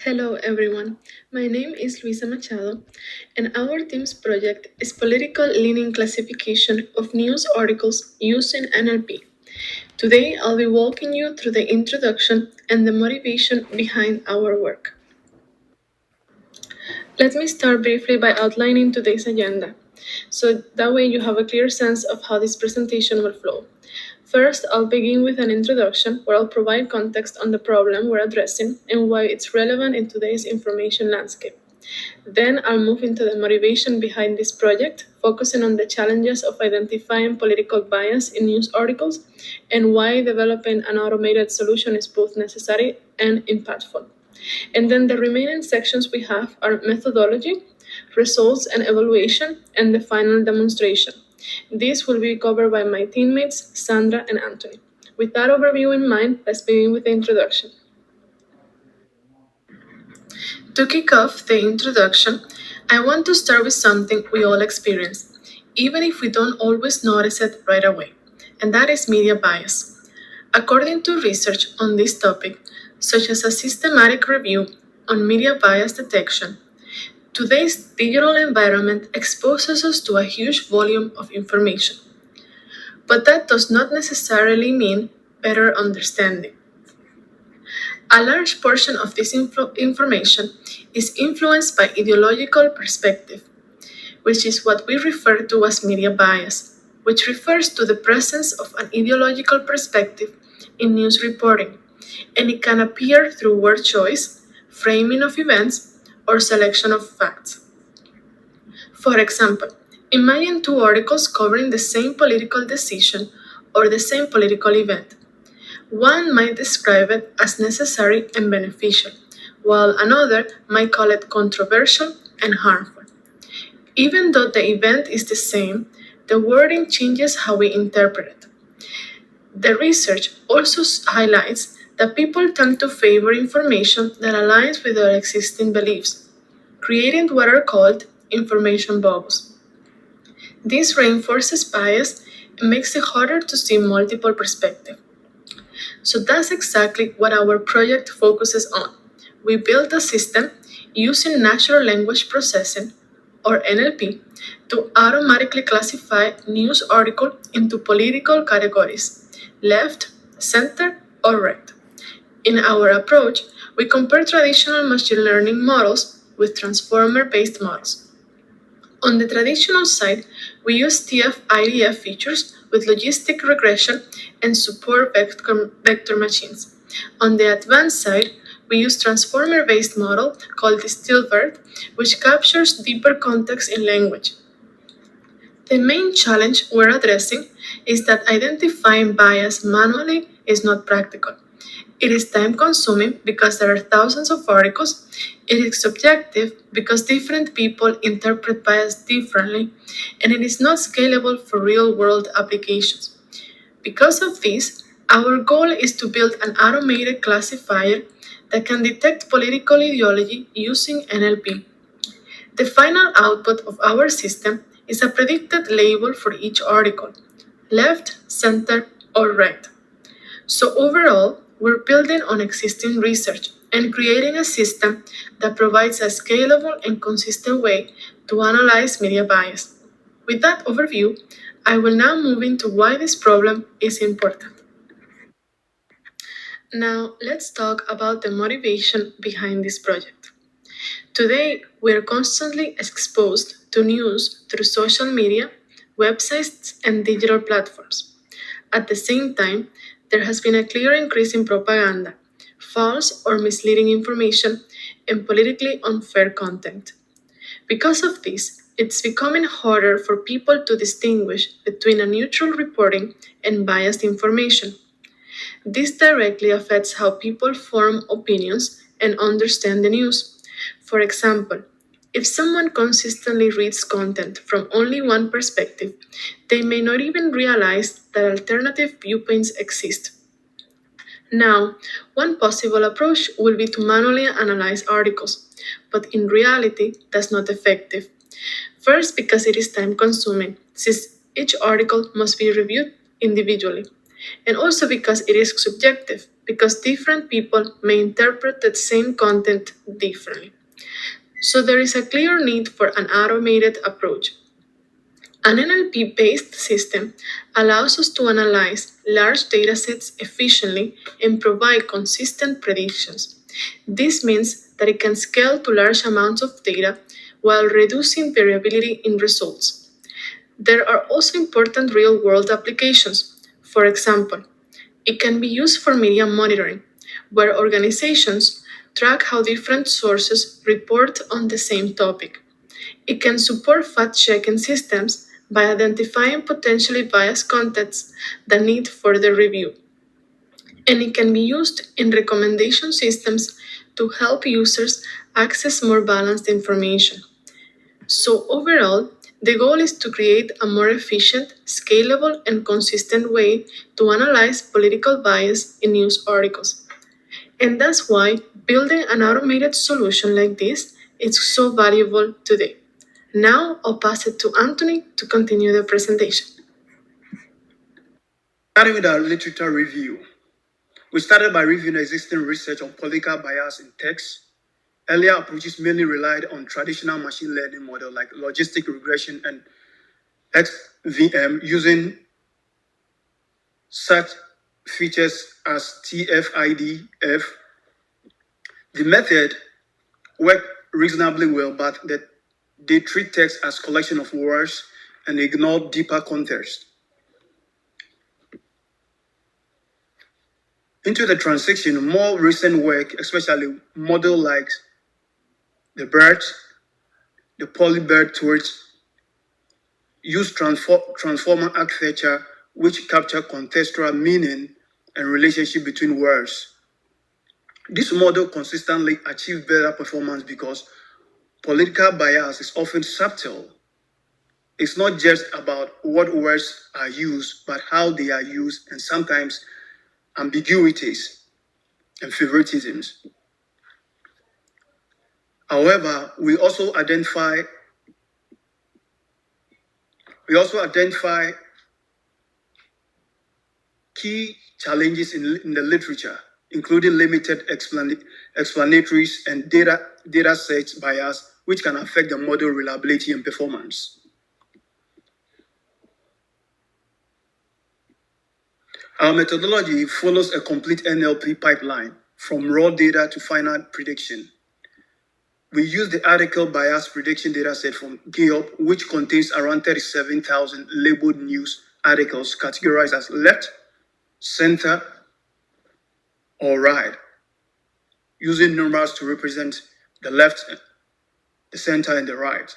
Hello everyone, my name is Luisa Machado, and our team's project is political leaning classification of news articles using NLP. Today I'll be walking you through the introduction and the motivation behind our work. Let me start briefly by outlining today's agenda, so that way you have a clear sense of how this presentation will flow. First, I'll begin with an introduction where I'll provide context on the problem we're addressing and why it's relevant in today's information landscape. Then I'll move into the motivation behind this project, focusing on the challenges of identifying political bias in news articles and why developing an automated solution is both necessary and impactful. And then the remaining sections we have are methodology, results and evaluation, and the final demonstration. This will be covered by my teammates, Sandra and Anthony. With that overview in mind, let's begin with the introduction. To kick off the introduction, I want to start with something we all experience, even if we don't always notice it right away, and that is media bias. According to research on this topic, such as a systematic review on media bias detection, today's digital environment exposes us to a huge volume of information. But that does not necessarily mean better understanding. A large portion of this information is influenced by ideological perspective, which is what we refer to as media bias, which refers to the presence of an ideological perspective in news reporting, and it can appear through word choice, framing of events, or selection of facts. For example, imagine two articles covering the same political decision or the same political event. One might describe it as necessary and beneficial, while another might call it controversial and harmful. Even though the event is the same, the wording changes how we interpret it. The research also highlights that people tend to favor information that aligns with their existing beliefs, creating what are called information bubbles. This reinforces bias and makes it harder to see multiple perspectives. So that's exactly what our project focuses on. We built a system using natural language processing, or NLP, to automatically classify news articles into political categories: left, center, or right. In our approach, we compare traditional machine learning models with transformer-based models. On the traditional side, we use TF-IDF features with logistic regression and support vector machines. On the advanced side, we use transformer-based model called Dilbert, which captures deeper context in language. The main challenge we're addressing is that identifying bias manually is not practical. It is time-consuming because there are thousands of articles. It is subjective because different people interpret bias differently, and it is not scalable for real-world applications. Because of this, our goal is to build an automated classifier that can detect political ideology using NLP. The final output of our system is a predicted label for each article: left, center, or right. So overall, we're building on existing research and creating a system that provides a scalable and consistent way to analyze media bias. With that overview, I will now move into why this problem is important. Now, let's talk about the motivation behind this project. Today, we are constantly exposed to news through social media, websites, and digital platforms. At the same time, there has been a clear increase in propaganda, false or misleading information, and politically unfair content. Because of this, it's becoming harder for people to distinguish between a neutral reporting and biased information. This directly affects how people form opinions and understand the news. For example, if someone consistently reads content from only one perspective, they may not even realize that alternative viewpoints exist. Now, one possible approach will be to manually analyze articles, but in reality, that's not effective. First, because it is time consuming, since each article must be reviewed individually, and also because it is subjective, because different people may interpret the same content differently. So there is a clear need for an automated approach. An NLP based system allows us to analyze large datasets efficiently and provide consistent predictions. This means that it can scale to large amounts of data while reducing variability in results. There are also important real world applications. For example, it can be used for media monitoring, where organizations track how different sources report on the same topic. It can support fact checking systems by identifying potentially biased contents that need further review. And it can be used in recommendation systems to help users access more balanced information. So, overall, the goal is to create a more efficient, scalable, and consistent way to analyze political bias in news articles. And that's why building an automated solution like this is so valuable today. Now I'll pass it to Anthony to continue the presentation. Starting with our literature review. We started by reviewing existing research on political bias in text. Earlier approaches mainly relied on traditional machine learning models like logistic regression and XVM using such features as TF-IDF. The method worked reasonably well, but they treat text as collection of words and ignore deeper context. Into the transition, more recent work, especially model like the BERT, the polybird torch, use transformer architecture which capture contextual meaning and relationship between words. This model consistently achieves better performance because political bias is often subtle. It's not just about what words are used, but how they are used, and sometimes ambiguities and favoritisms. However, we also identify key challenges in the literature, including limited explanatories and data set bias, which can affect the model reliability and performance. Our methodology follows a complete NLP pipeline from raw data to final prediction. We use the article bias prediction dataset from GitHub, which contains around 37,000 labeled news articles categorized as left, center, or right, using numerals to represent the left, the center, and the right.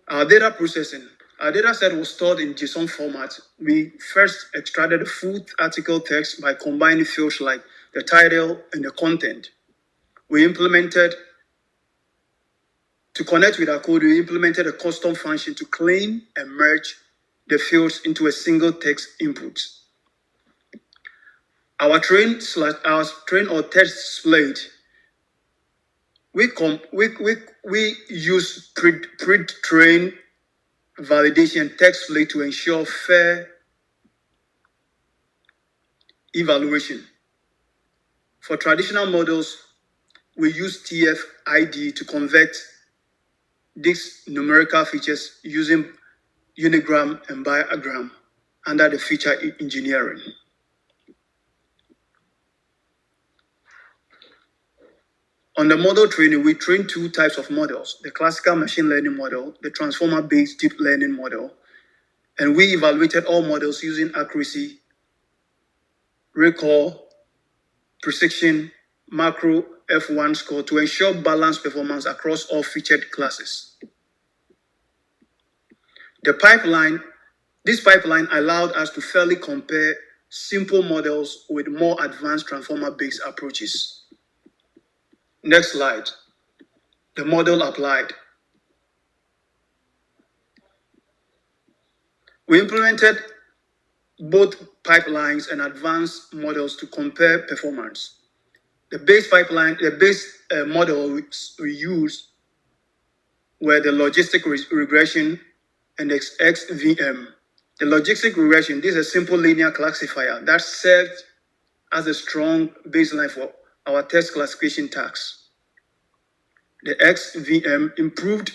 Our data processing. Our data set was stored in JSON format. We first extracted the full article text by combining fields like the title and the content. To connect with our code, we implemented a custom function to clean and merge the fields into a single text input. Our train or test split, we use pre-train validation text split to ensure fair evaluation. For traditional models, we use TF-ID to convert these numerical features using unigram and bigram under the feature engineering. On the model training, we train two types of models, the classical machine learning model, the transformer-based deep learning model, and we evaluated all models using accuracy, recall, precision, macro F1 score to ensure balanced performance across all featured classes. This pipeline allowed us to fairly compare simple models with more advanced transformer-based approaches. Next slide. The model applied. We implemented both pipelines and advanced models to compare performance. The base model we used were the logistic regression and XVM. The logistic regression, this is a simple linear classifier that served as a strong baseline for our test classification tasks. The XVM improved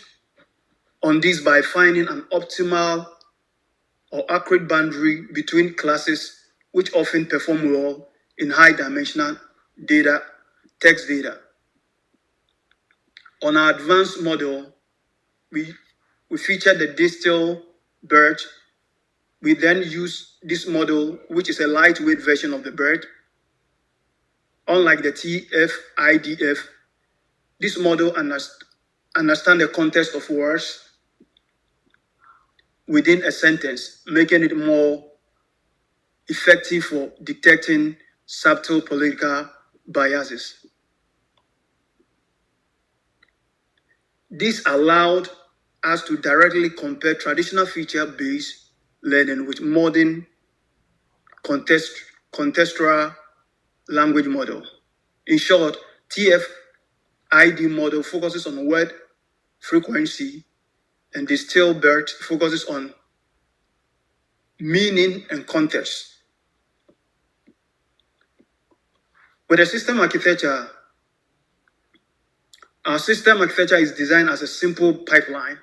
on this by finding an optimal or accurate boundary between classes, which often perform well in high-dimensional data, text data. On our advanced model, we featured the distal BERT. We then use this model, which is a lightweight version of the BERT. Unlike the TF-IDF, this model understands the context of words within a sentence, making it more effective for detecting subtle political biases. This allowed us to directly compare traditional feature-based learning with modern contextual language model. In short, TF-ID model focuses on word frequency, and distill BERT focuses on meaning and context. With a system architecture, our system architecture is designed as a simple pipeline.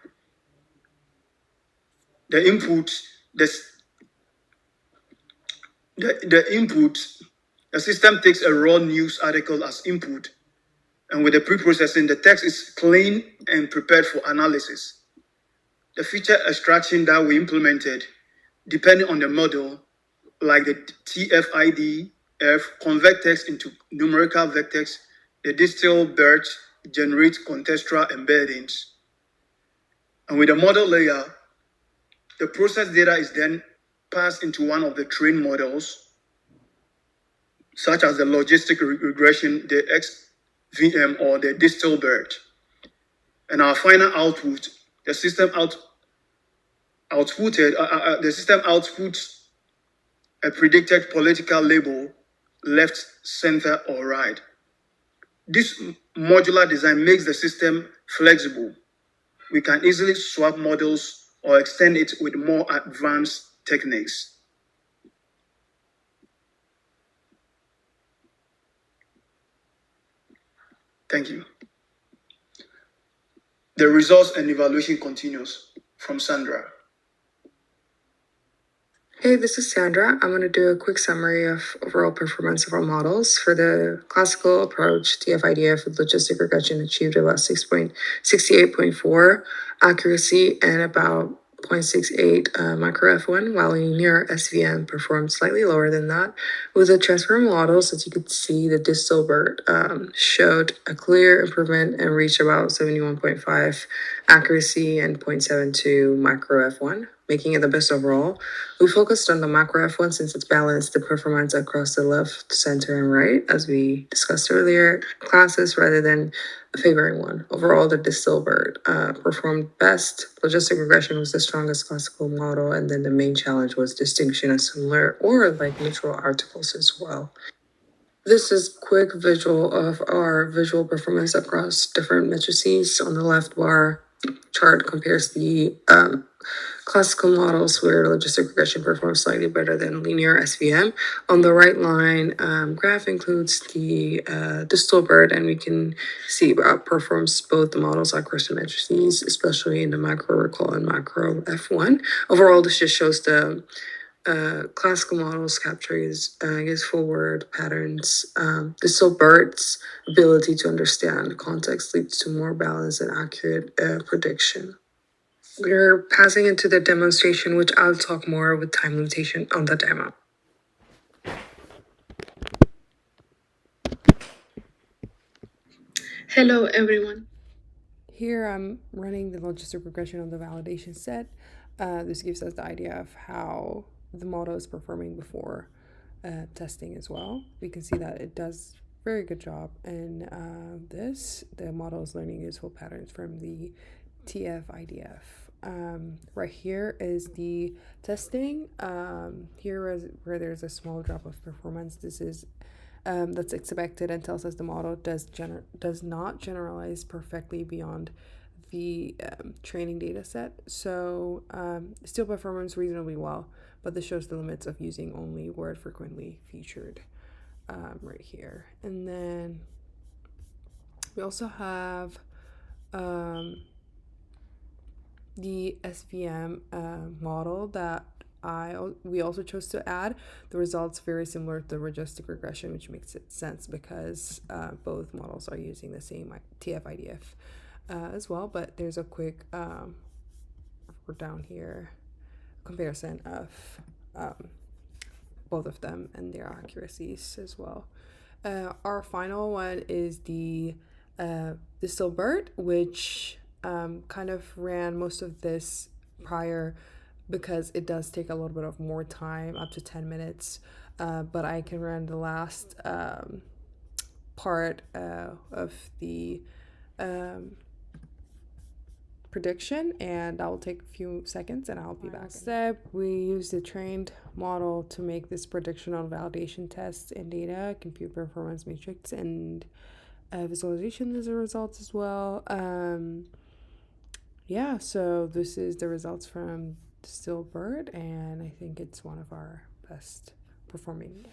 The input, the system takes a raw news article as input, and with the pre-processing, the text is clean and prepared for analysis. The feature extraction that we implemented, depending on the model, like the TF-IDF, convert text into numerical vectors. The distill BERT generates contextual embeddings. And with the model layer, the processed data is then passed into one of the trained models, such as the logistic regression, the XVM, or the distill BERT. And our final output, the system outputs a predicted political label, left, center, or right. This modular design makes the system flexible. We can easily swap models or extend it with more advanced techniques. Thank you. The results and evaluation continues from Sandra. Hey, this is Sandra. I'm going to do a quick summary of overall performance of our models. For the classical approach, TF-IDF with logistic regression achieved about 68.4 accuracy and about 0.68 micro F1, while linear SVM performed slightly lower than that. With the transform models, as you could see, the distal BERT showed a clear improvement and reached about 71.5 accuracy and 0.72 micro F1, making it the best overall. We focused on the macro F1 since it's balanced the performance across the left, center, and right, as we discussed earlier, classes rather than favoring one. Overall, the distill BERT performed best. Logistic regression was the strongest classical model, and then the main challenge was distinction of similar or like neutral articles as well. This is quick visual of our visual performance across different matrices. On the left bar chart compares the classical models where logistic regression performs slightly better than linear SVM. On the right line graph includes the distal BERT, and we can see outperforms both the models across the matrices, especially in the macro recall and macro F1. Overall, this just shows the classical models capture his forward patterns. Distal BERT's ability to understand context leads to more balanced and accurate prediction. We're passing into the demonstration, which I'll talk more with time limitation on the demo. Hello, everyone. Here I'm running the logistic regression on the validation set. This gives us the idea of how the model is performing before testing as well. We can see that it does very good job in this. The model is learning useful patterns from the TF-IDF. Right here is the testing. Here is where there's a small drop of performance. This is that's expected and tells us the model does not generalize perfectly beyond the training data set. So still performs reasonably well, but this shows the limits of using only word frequently featured. right here. And then we also have the SVM model that we also chose to add. The results very similar to the logistic regression, which makes it sense because both models are using the same TF-IDF as well. But there's a quick down here comparison of both of them and their accuracies as well. Our final one is the Dilbert, which kind of ran most of this prior because it does take a little bit of more time, up to 10 minutes. But I can run the last part of the prediction, and that will take a few seconds and I'll be back. Step, we use the trained model to make this prediction on validation tests and data, compute performance matrix, and visualization as a result as well. Yeah, so this is the results from Dilbert, and I think it's one of our best performing